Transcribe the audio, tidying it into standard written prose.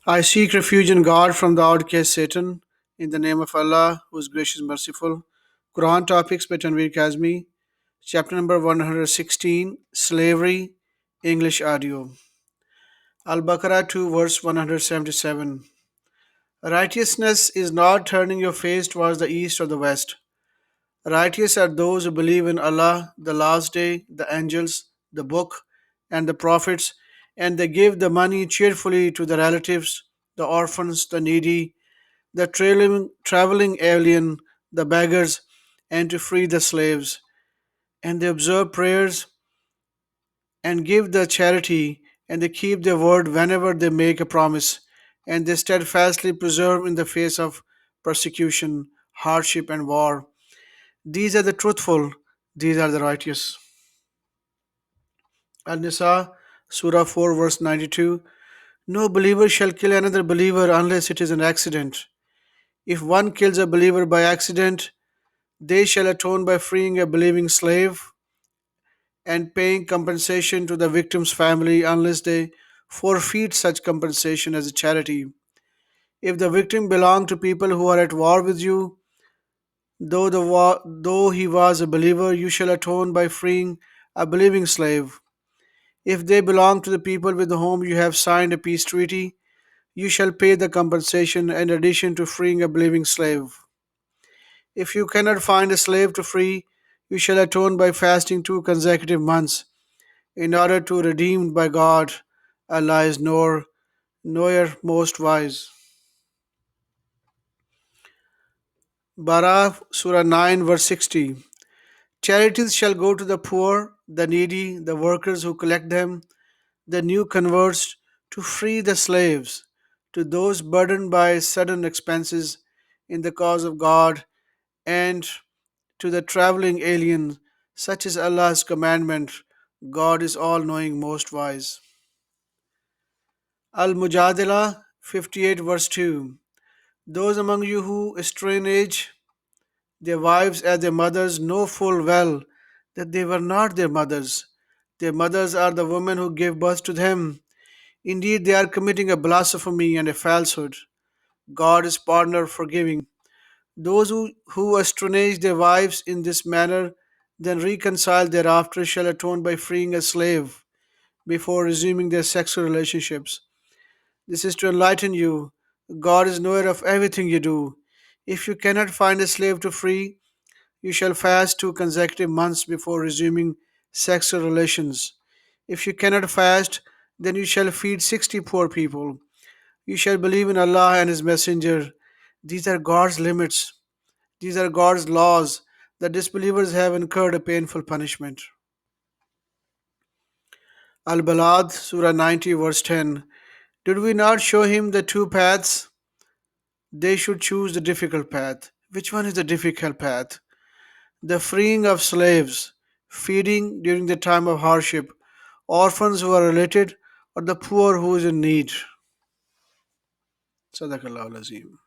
I seek refuge in God from the outcast Satan. In the name of Allah, who is gracious and merciful. Quran Topics by Tanvir Kazmi. Chapter number 116 Slavery, English Audio. Al Baqarah 2, verse 177. Righteousness is not turning your face towards the east or the west. Righteous are those who believe in Allah, the last day, the angels, the book, and the prophets, and they give the money cheerfully to the relatives, the orphans, the needy, the traveling alien, the beggars, and to free the slaves. And they observe prayers and give the charity, and they keep their word whenever they make a promise, and they steadfastly preserve in the face of persecution, hardship, and war. These are the truthful, these are the righteous. Al Nisa, Surah 4, verse 92. No believer shall kill another believer unless it is an accident. If one kills a believer by accident, they shall atone by freeing a believing slave and paying compensation to the victim's family unless they forfeit such compensation as a charity. If the victim belonged to people who are at war with you, though he was a believer, you shall atone by freeing a believing slave. If they belong to the people with whom you have signed a peace treaty, you shall pay the compensation in addition to freeing a believing slave. If you cannot find a slave to free, you shall atone by fasting 2 consecutive months in order to redeemed by God. Allah is knower most wise. Barah Surah 9 verse 60. Charities shall go to the poor, the needy, the workers who collect them, the new converts, to free the slaves, to those burdened by sudden expenses in the cause of God, and to the traveling alien. Such is Allah's commandment. God is all knowing, most wise. Al Mujadila 58 verse 2. Those among you who estrange their wives as their mothers know full well that they were not their mothers. Their mothers are the women who gave birth to them. Indeed, they are committing a blasphemy and a falsehood. God is partner forgiving. Those who estrange their wives in this manner, then reconcile thereafter, shall atone by freeing a slave before resuming their sexual relationships. This is to enlighten you. God is knower of everything you do. If you cannot find a slave to free, you shall fast 2 consecutive months before resuming sexual relations. If you cannot fast, then you shall feed 60 poor people. You shall believe in Allah and His Messenger. These are God's limits. These are God's laws. The disbelievers have incurred a painful punishment. Al Balad, Surah 90, verse 10. Did we not show him the two paths? They should choose the difficult path. Which one is the difficult path? The freeing of slaves, feeding during the time of hardship, orphans who are related, or the poor who is in need. Sadaqallahu Azim.